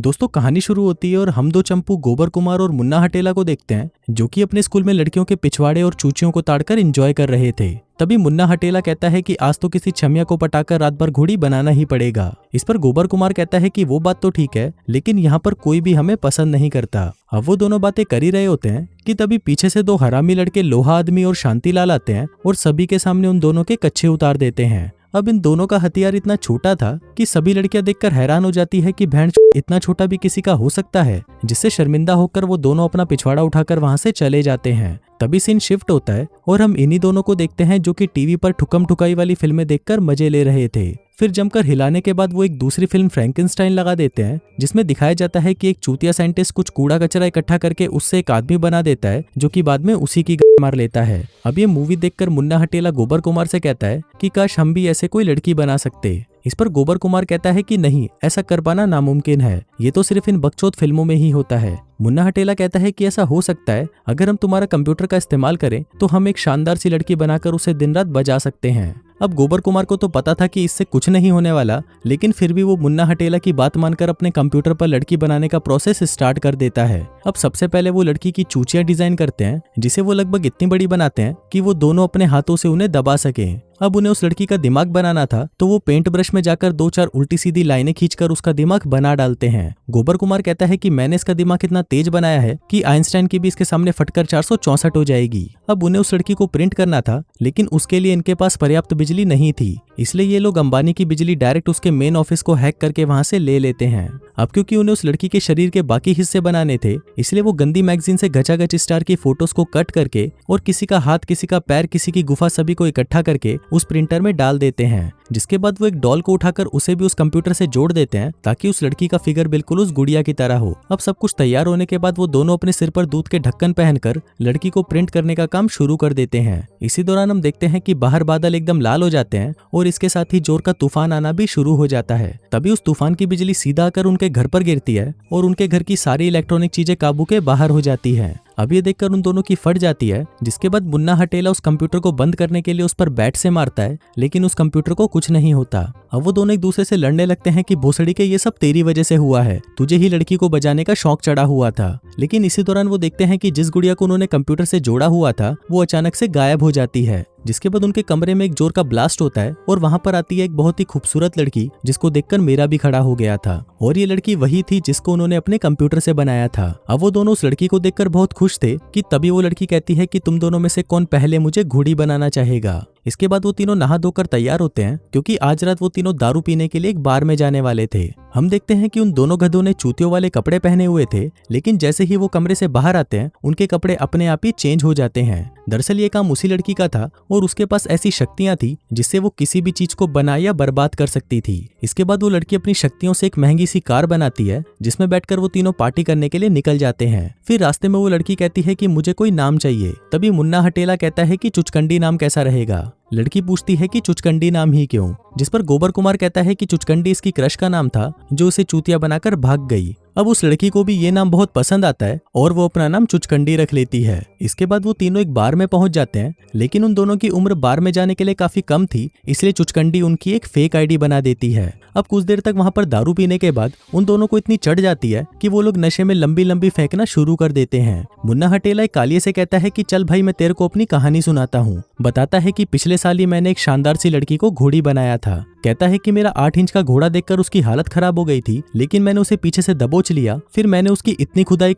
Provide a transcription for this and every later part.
दोस्तों कहानी शुरू होती है और हम दो चंपू गोबर कुमार और मुन्ना हटेला को देखते हैं जो कि अपने स्कूल में लड़कियों के पिछवाड़े और चूचियों को ताड़कर एंजॉय कर रहे थे। तभी मुन्ना हटेला कहता है कि आज तो किसी छमिया को पटाकर रात भर घोड़ी बनाना ही पड़ेगा। इस पर गोबर कुमार कहता है कि वो बात तो ठीक है, लेकिन यहाँ पर कोई भी हमें पसंद नहीं करता। अब वो दोनों बातें कर ही रहे होते हैं कि तभी पीछे से दो हरामी लड़के लोहा आदमी और शांतिलाल आते हैं और सभी के सामने उन दोनों के कच्छे उतार देते हैं। अब इन दोनों का हथियार इतना छोटा था कि सभी लड़कियां देखकर हैरान हो जाती है कि भैंस इतना छोटा भी किसी का हो सकता है, जिससे शर्मिंदा होकर वो दोनों अपना पिछवाड़ा उठाकर वहां से चले जाते हैं। तभी सीन शिफ्ट होता है और हम इन्हीं दोनों को देखते हैं जो कि टीवी पर ठुकम ठुकाई वाली फिल्में देखकर मजे ले रहे थे। फिर जमकर हिलाने के बाद वो एक दूसरी फिल्म फ्रैंकेनस्टाइन लगा देते हैं, जिसमें दिखाया जाता है कि एक चूतिया साइंटिस्ट कुछ कूड़ा कचरा इकट्ठा करके उससे एक आदमी बना देता है जो कि बाद में उसी की मार लेता है। अब ये मूवी देखकर मुन्ना हटेला गोबर कुमार से कहता है कि काश हम भी ऐसे कोई लड़की बना सकते। इस पर गोबर कुमार कहता है कि नहीं, ऐसा कर पाना नामुमकिन है, ये तो सिर्फ इन बकचोद फिल्मों में ही होता है। मुन्ना हटेला कहता है कि ऐसा हो सकता है, अगर हम तुम्हारा कंप्यूटर का इस्तेमाल करें तो हम एक शानदार सी लड़की बनाकर उसे दिन रात बजा सकते हैं। अब गोबर कुमार को तो पता था कि इससे कुछ नहीं होने वाला, लेकिन फिर भी वो मुन्ना हटेला की बात मानकर अपने कंप्यूटर पर लड़की बनाने का प्रोसेस स्टार्ट कर देता है। अब सबसे पहले वो लड़की की चूचियां डिजाइन करते हैं, जिसे वो लगभग इतनी बड़ी बनाते हैं कि वो दोनों अपने हाथों से उन्हें दबा सके। अब उन्हें उस लड़की का दिमाग बनाना था, तो वो पेंट ब्रश में जाकर दो चार उल्टी सीधी लाइनें खींचकर उसका दिमाग बना डालते हैं। गोबर कुमार कहता है कि मैंने इसका दिमाग इतना तेज बनाया है कि आइंस्टाइन की भी इसके सामने फटकर 464 हो जाएगी। अब उन्हें उस लड़की को प्रिंट करना था, लेकिन उसके लिए इनके पास पर्याप्त बिजली नहीं थी, इसलिए ये लोग अंबानी की बिजली डायरेक्ट उसके मेन ऑफिस को हैक करके वहां से ले लेते हैं। अब क्योंकि उन्हें उस लड़की के शरीर के बाकी हिस्से बनाने थे, इसलिए वो गंदी मैगजीन से घचाघच स्टार की फोटोज को कट करके और किसी का हाथ, किसी का पैर, किसी की गुफा सभी को इकट्ठा करके उस प्रिंटर में डाल देते हैं। जिसके बाद वो एक डॉल को उठाकर उसे भी उस कंप्यूटर से जोड़ देते हैं ताकि उस लड़की का फिगर बिल्कुल उस गुड़िया की तरह हो। अब सब कुछ तैयार होने के बाद वो दोनों अपने सिर पर दूध के ढक्कन पहनकर लड़की को प्रिंट करने का काम शुरू कर देते हैं। इसी दौरान हम देखते हैं कि बाहर बादल एकदम लाल हो जाते हैं और इसके साथ ही जोर का तूफान आना भी शुरू हो जाता है। तभी उस तूफान की बिजली सीधा आकर उनके घर पर गिरती है और उनके घर की सारी इलेक्ट्रॉनिक चीजें काबू के बाहर हो जाती है। अब ये देखकर उन दोनों की फट जाती है, जिसके बाद मुन्ना हटेला उस कंप्यूटर को बंद करने के लिए उस पर बैट से मारता है, लेकिन उस कंप्यूटर को कुछ नहीं होता। अब वो दोनों एक दूसरे से लड़ने लगते हैं कि भोसड़ी के ये सब तेरी वजह से हुआ है, तुझे ही लड़की को बजाने का शौक चढ़ा हुआ था। लेकिन इसी दौरान वो देखते हैं कि जिस गुड़िया को उन्होंने कंप्यूटर से जोड़ा हुआ था वो अचानक से गायब हो जाती है। जिसके बाद उनके कमरे में एक जोर का ब्लास्ट होता है और वहां पर आती है एक बहुत ही खूबसूरत लड़की, जिसको देखकर मेरा भी खड़ा हो गया था। और ये लड़की वही थी जिसको उन्होंने अपने कंप्यूटर से बनाया था। अब वो दोनों उस लड़की को देखकर बहुत खुश थे कि तभी वो लड़की कहती है कि तुम दोनों में से कौन पहले मुझे घोड़ी बनाना चाहेगा। इसके बाद वो तीनों नहा धोकर तैयार होते हैं, क्योंकि आज रात वो तीनों दारू पीने के लिए एक बार में जाने वाले थे। हम देखते हैं कि उन दोनों गधों ने चूतियों वाले कपड़े पहने हुए थे, लेकिन जैसे ही वो कमरे से बाहर आते हैं उनके कपड़े अपने आप ही चेंज हो जाते हैं। दरअसल ये काम उसी लड़की का था और उसके पास ऐसी शक्तियां थी जिससे वो किसी भी चीज को बना या बर्बाद कर सकती थी। इसके बाद वो लड़की अपनी शक्तियों से एक महंगी सी कार बनाती है, जिसमें बैठकर वो तीनों पार्टी करने के लिए निकल जाते हैं। फिर रास्ते में वो लड़की कहती है कि मुझे कोई नाम चाहिए। तभी मुन्ना हटेला कहता है कि चुचकंडी नाम कैसा रहेगा। लड़की पूछती है कि चुचकंडी नाम ही क्यों, जिस पर गोबर कुमार कहता है कि चुचकंडी इसकी क्रश का नाम था जो उसे चूतिया बनाकर भाग गई। अब उस लड़की को भी ये नाम बहुत पसंद आता है और वो अपना नाम चुचकंडी रख लेती है। इसके बाद वो तीनों एक बार में पहुंच जाते हैं, लेकिन उन दोनों की उम्र बार में जाने के लिए काफी कम थी, इसलिए चुचकंडी उनकी एक फेक आईडी बना देती है। अब कुछ देर तक वहां पर दारू पीने के बाद उन दोनों को इतनी चढ़ जाती है कि वो लोग नशे में लंबी लंबी फेंकना शुरू कर देते हैं। मुन्ना हटेला एक कालिये से कहता है कि चल भाई, मैं तेरे को अपनी कहानी सुनाता हूँ। बताता है कि पिछले साल ही मैंने एक शानदार सी लड़की को घोड़ी बनाया था। कहता है कि मेरा 8 इंच का घोड़ा देखकर उसकी हालत खराब हो गई थी, लेकिन मैंने उसे पीछे से दबोच लिया। फिर मैंने उसकी इतनी खुदाई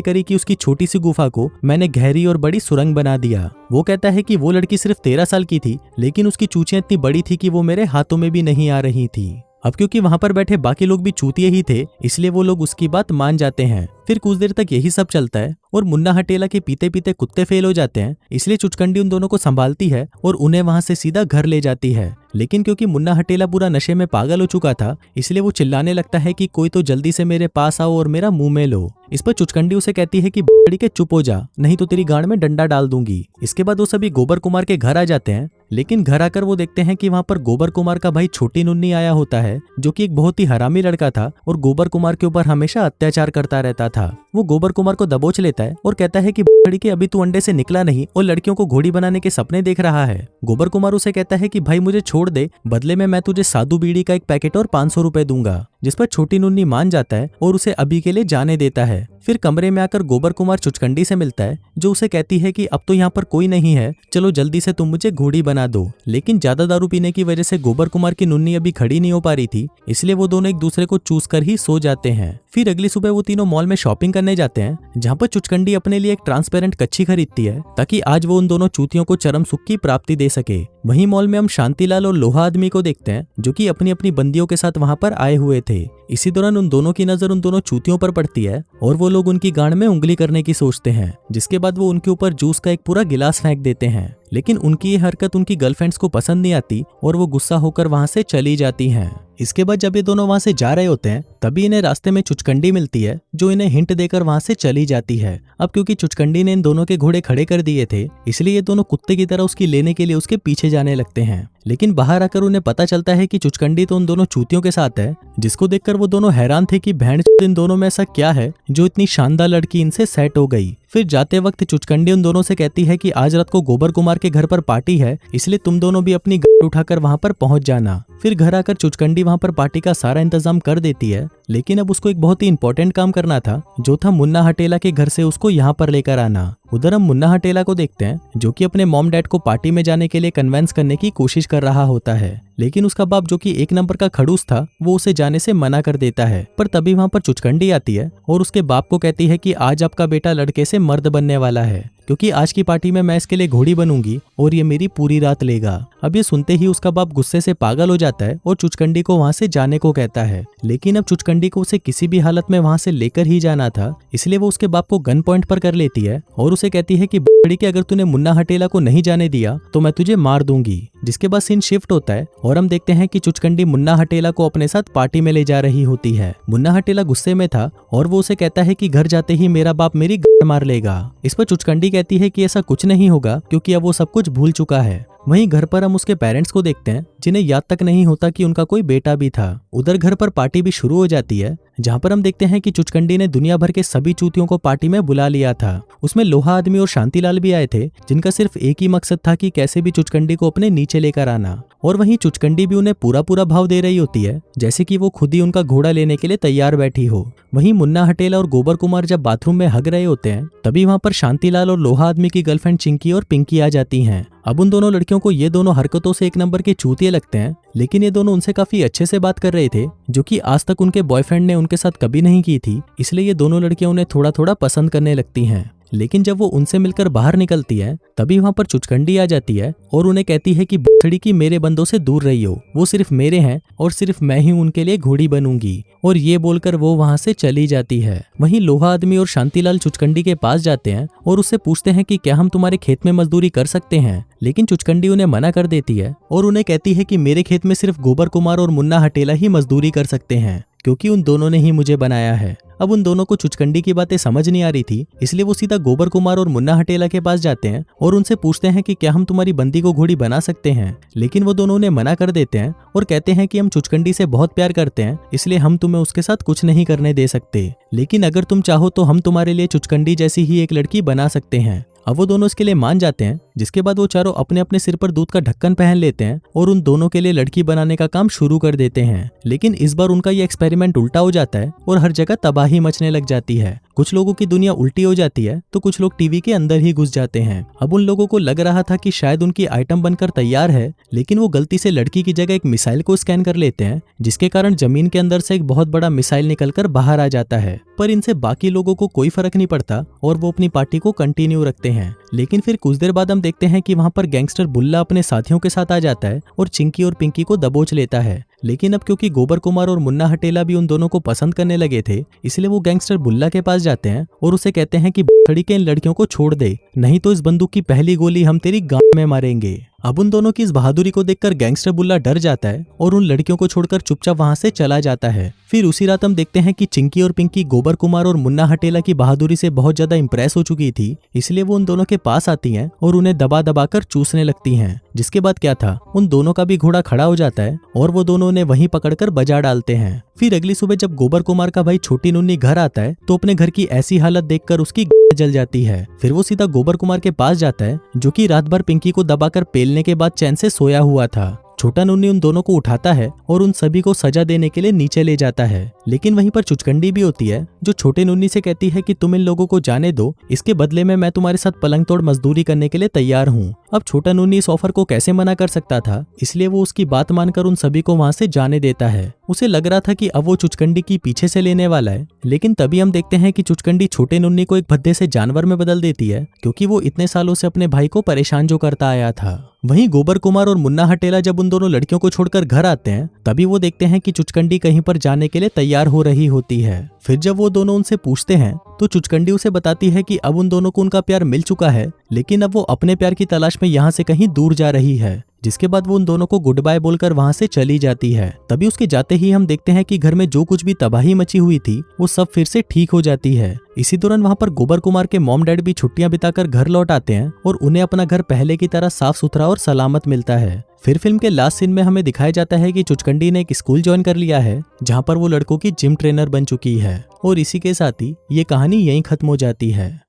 करी कि उसकी छोटी सी गुफा को मैंने गहरी और बड़ी सुरंग बना दिया। वो कहता है कि वो लड़की सिर्फ 13 साल की थी, लेकिन उसकी चूचियां इतनी बड़ी थी कि वो मेरे हाथों में भी नहीं आ रही थी। अब क्योंकि वहां पर बैठे बाकी लोग भी चूतिए ही थे, इसलिए वो लोग उसकी बात मान जाते हैं। फिर कुछ देर तक यही सब चलता है और मुन्ना हटेला के पीते पीते कुत्ते फेल हो जाते हैं, इसलिए चुचकंडी उन दोनों को संभालती है और उन्हें वहां से सीधा घर ले जाती है। लेकिन क्योंकि मुन्ना हटेला पूरा नशे में पागल हो चुका था, इसलिए वो चिल्लाने लगता है कि कोई तो जल्दी से मेरे पास आओ और मेरा मुंह में लो। इस पर चुचकंडी उसे कहती है कि बड़ी के चुप हो जा, नहीं तो तेरी गांड में डंडा डाल दूंगी। इसके बाद वो सभी गोबर कुमार के घर आ जाते हैं, लेकिन घर आकर वो देखते हैं कि वहाँ पर गोबर कुमार का भाई छोटी नुन्नी आया होता है, जो कि एक बहुत ही हरामी लड़का था और गोबर कुमार के ऊपर हमेशा अत्याचार करता रहता था। वो गोबर कुमार को दबोच लेता है और कहता है कि बड़ी के अभी तू अंडे से निकला नहीं और लड़कियों को घोड़ी बनाने के सपने देख रहा है। गोबर कुमार उसे कहता है कि भाई मुझे छोड़ दे, बदले में मैं तुझे साधु बीड़ी का एक पैकेट और 500 रुपए दूंगा। जिस पर छोटी नुन्नी मान जाता है और उसे अभी के लिए जाने देता है। फिर कमरे में आकर गोबर कुमार चुचकंडी से मिलता है, जो उसे कहती है कि अब तो यहाँ पर कोई नहीं है, चलो जल्दी से तुम मुझे घोड़ी बना दो। लेकिन ज्यादा दारू पीने की वजह से गोबर कुमार की नुन्नी अभी खड़ी नहीं हो पा रही थी, इसलिए वो दोनों एक दूसरे को चूस कर ही सो जाते हैं। फिर अगली सुबह वो तीनों मॉल में शॉपिंग करने जाते हैं, जहाँ पर चुचकंडी अपने लिए एक ट्रांसपेरेंट कच्छी खरीदती है ताकि आज वो उन दोनों चूतियों को चरम सुख की प्राप्ति दे सके। वहीं मॉल में हम शांतिलाल और लोहा आदमी को देखते हैं, जो कि अपनी अपनी बंदियों के साथ वहां पर आए हुए थे। इसी दौरान उन दोनों की नजर उन दोनों चूतियों पर पड़ती है और वो लोग उनकी गांड में उंगली करने की सोचते हैं, जिसके बाद वो उनके ऊपर जूस का एक पूरा गिलास फेंक देते हैं। लेकिन उनकी ये हरकत उनकी गर्लफ्रेंड्स को पसंद नहीं आती और वो गुस्सा होकर वहां से चली जाती हैं। इसके बाद जब ये दोनों वहां से जा रहे होते हैं, तभी इन्हें रास्ते में चुचकंडी मिलती है, जो इन्हें हिंट देकर वहां से चली जाती है। अब क्योंकि चुचकंडी ने इन दोनों के घोड़े खड़े कर दिए थे, इसलिए ये दोनों कुत्ते की तरह उसकी लेने के लिए उसके पीछे जाने लगते हैं। लेकिन बाहर आकर उन्हें पता चलता है कि चुचकंडी तो उन दोनों चूतियों के साथ है, जिसको देखकर वो दोनों हैरान थे कि भैंड इन दोनों में ऐसा क्या है जो इतनी शानदार लड़की इनसे सेट हो गई। फिर जाते वक्त चुचकंडी उन दोनों से कहती है कि आज रात को गोबर कुमार के घर पर पार्टी है, इसलिए तुम दोनों भी अपनी गाड़ी उठाकर वहां पर पहुंच जाना। फिर घर आकर चुचकंडी वहां पर पार्टी का सारा इंतजाम कर देती है, लेकिन अब उसको एक बहुत ही इंपॉर्टेंट काम करना था, जो था मुन्ना हटेला के घर से उसको यहाँ पर लेकर आना। उधर हम मुन्ना हटेला को देखते हैं, जो कि अपने मॉम डैड को पार्टी में जाने के लिए कन्वेंस करने की कोशिश कर रहा होता है, लेकिन उसका बाप जो कि एक नंबर का खड़ूस था, वो उसे जाने से मना कर देता है। पर तभी वहां पर चुचकंडी आती है और उसके बाप को कहती है कि आज आपका बेटा लड़के से मर्द बनने वाला है, क्योंकि आज की पार्टी में मैं इसके लिए घोड़ी बनूंगी और ये मेरी पूरी रात लेगा। अब ये सुनते ही उसका बाप गुस्से से पागल हो जाता है और चुचकंडी को वहां से जाने को कहता है। लेकिन अब चुचकंडी को उसे किसी भी हालत में वहां से लेकर ही जाना था, इसलिए वो उसके बाप को गन पॉइंट पर कर लेती है और उसे कहती है कि बड़ी कि अगर तूने मुन्ना हटेला को नहीं जाने दिया तो मैं तुझे मार दूंगी। जिसके बाद सीन शिफ्ट होता है और हम देखते हैं कि चुचकंडी मुन्ना हटेला को अपने साथ पार्टी में ले जा रही होती है। मुन्ना हटेला गुस्से में था और वो उसे कहता है कि घर जाते ही मेरा बाप मेरी गांड मार लेगा। इस पर चुचकंडी कहती है कि ऐसा कुछ नहीं होगा, क्योंकि अब वो सब कुछ भूल चुका है। वहीं घर पर हम उसके पेरेंट्स को देखते हैं, जिन्हें याद तक नहीं होता कि उनका कोई बेटा भी था। उधर घर पर पार्टी भी शुरू हो जाती है, जहां पर हम देखते हैं कि चुचकंडी ने दुनिया भर के सभी चूतियों को पार्टी में बुला लिया था। उसमें लोहा आदमी और शांतिलाल भी आए थे, जिनका सिर्फ एक ही मकसद था कि कैसे भी चुचकंडी को अपने नीचे लेकर आना। और वहीं चुचकंडी भी उन्हें पूरा पूरा भाव दे रही होती है, जैसे कि वो खुद ही उनका घोड़ा लेने के लिए तैयार बैठी हो। वहीं मुन्ना हटेला और गोबर कुमार जब बाथरूम में हग रहे होते हैं, तभी वहां पर शांतिलाल और लोहा आदमी की गर्लफ्रेंड चिंकी और पिंकी आ जाती हैं। अब उन दोनों लड़कियों को ये दोनों हरकतों से एक नंबर के चूतिए लगते हैं, लेकिन ये दोनों उनसे काफी अच्छे से बात कर रहे थे, जो कि आज तक उनके बॉयफ्रेंड ने उनके साथ कभी नहीं की थी। इसलिए ये दोनों लड़कियां उन्हें थोड़ा थोड़ा पसंद करने लगती हैं। लेकिन जब वो उनसे मिलकर बाहर निकलती है, तभी वहां पर चुचकंडी आ जाती है और उन्हें कहती है कि बछड़ी की मेरे बंदों से दूर रही हो, वो सिर्फ मेरे हैं और सिर्फ मैं ही उनके लिए घोड़ी बनूंगी। और ये बोलकर वो वहां से चली जाती है। वहीं लोहा आदमी और शांतिलाल चुचकंडी के पास जाते हैं और उससे पूछते हैं कि क्या हम तुम्हारे खेत में मजदूरी कर सकते हैं, लेकिन चुचकंडी उन्हें मना कर देती है और उन्हें कहती है कि मेरे खेत में सिर्फ गोबर कुमार और मुन्ना हटेला ही मजदूरी कर सकते हैं, क्योंकि उन दोनों ने ही मुझे बनाया है। अब उन दोनों को चुचकंडी की बातें समझ नहीं आ रही थी, इसलिए वो सीधा गोबर कुमार और मुन्ना हटेला के पास जाते हैं और उनसे पूछते हैं कि क्या हम तुम्हारी बंदी को घोड़ी बना सकते हैं। लेकिन वो दोनों उन्हें मना कर देते हैं और कहते हैं कि हम चुचकंडी से बहुत प्यार करते हैं, इसलिए हम तुम्हें उसके साथ कुछ नहीं करने दे सकते, लेकिन अगर तुम चाहो तो हम तुम्हारे लिए चुचकंडी जैसी ही एक लड़की बना सकते हैं। अब वो दोनों इसके लिए मान जाते हैं, जिसके बाद वो चारों अपने अपने सिर पर दूध का ढक्कन पहन लेते हैं और उन दोनों के लिए लड़की बनाने का काम शुरू कर देते हैं। लेकिन इस बार उनका ये एक्सपेरिमेंट उल्टा हो जाता है और हर जगह तबाही मचने लग जाती है। कुछ लोगों की दुनिया उल्टी हो जाती है तो कुछ लोग टीवी के अंदर ही घुस जाते हैं। अब उन लोगों को लग रहा था कि शायद उनकी आइटम बनकर तैयार है, लेकिन वो गलती से लड़की की जगह एक मिसाइल को स्कैन कर लेते हैं, जिसके कारण जमीन के अंदर से एक बहुत बड़ा मिसाइल निकलकर बाहर आ जाता है। पर इनसे बाकी लोगों को कोई फर्क नहीं पड़ता और वो अपनी पार्टी को कंटिन्यू रखते हैं। लेकिन फिर कुछ देर बाद हम देखते हैं कि वहां पर गैंगस्टर बुल्ला अपने साथियों के साथ आ जाता है और चिंकी और पिंकी को दबोच लेता है। लेकिन अब क्योंकि गोबर कुमार और मुन्ना हटेला भी उन दोनों को पसंद करने लगे थे, इसलिए वो गैंगस्टर बुल्ला के पास जाते हैं और उसे कहते हैं कि बड़ी के इन लड़कियों को छोड़ दे, नहीं तो इस बंदूक की पहली गोली हम तेरी गांड में मारेंगे। अब उन दोनों की इस बहादुरी को देखकर गैंगस्टर बुल्ला डर जाता है और उन लड़कियों को छोड़कर चुपचाप वहां से चला जाता है। फिर उसी रात हम देखते हैं कि चिंकी और पिंकी गोबर कुमार और मुन्ना हटेला की बहादुरी से बहुत ज्यादा इंप्रेस हो चुकी थी, इसलिए वो उन दोनों के पास आती हैं और उन्हें दबा दबा कर चूसने लगती हैं। जिसके बाद क्या था, उन दोनों का भी घोड़ा खड़ा हो जाता है और वो दोनों उन्हें वहीं पकड़कर बजा डालते हैं। फिर अगली सुबह जब गोबर कुमार का भाई छोटी नुन्नी घर आता है तो अपने घर की ऐसी हालत देखकर उसकी जल जाती है। फिर वो सीधा गोबर कुमार के पास जाता है जो कि रात भर पिंकी को दबाकर पेलने के बाद चैन से सोया हुआ था। छोटा नुन्नी उन दोनों को उठाता है और उन सभी को सजा देने के लिए नीचे ले जाता है। लेकिन वहीं पर चुचकंडी भी होती है जो छोटे नुन्नी से कहती है कि तुम इन लोगों को जाने दो, इसके बदले में मैं तुम्हारे साथ पलंग तोड़ मजदूरी करने के लिए तैयार हूँ। अब छोटा नुन्नी इस ऑफर को कैसे मना कर सकता था, इसलिए वो उसकी बात मानकर उन सभी को वहां से जाने देता है। उसे लग रहा था कि अब वो चुचकंडी की पीछे से लेने वाला है, लेकिन तभी हम देखते हैं कि चुचकंडी छोटे नुन्नी को एक भद्दे से जानवर में बदल देती है, क्योंकि वो इतने सालों से अपने भाई को परेशान जो करता आया था। वहीं गोबर कुमार और मुन्ना हटेला जब उन दोनों लड़कियों को छोड़कर घर आते हैं तभी वो देखते हैं कि चुचकंडी कहीं पर जाने के लिए तैयार हो रही होती है। फिर जब वो दोनों उनसे पूछते हैं तो चुचकंडी उसे बताती है कि अब उन दोनों को उनका प्यार मिल चुका है, लेकिन अब वो अपने प्यार की तलाश में यहाँ से कहीं दूर जा रही है। जिसके बाद वो उन दोनों को गुड बाय बोलकर वहां से चली जाती है। तभी उसके जाते ही हम देखते हैं कि घर में जो कुछ भी तबाही मची हुई थी वो सब फिर से ठीक हो जाती है। इसी दौरान वहां पर गोबर कुमार के मॉम डैड भी छुट्टियां बिताकर घर लौट आते हैं और उन्हें अपना घर पहले की तरह साफ सुथरा और सलामत मिलता है। फिर फिल्म के लास्ट सीन में हमें दिखाया जाता है कि चुचकंडी ने एक स्कूल ज्वाइन कर लिया है जहां पर वो लड़कों की जिम ट्रेनर बन चुकी है। और इसी के साथ ही ये कहानी यहीं खत्म हो जाती है।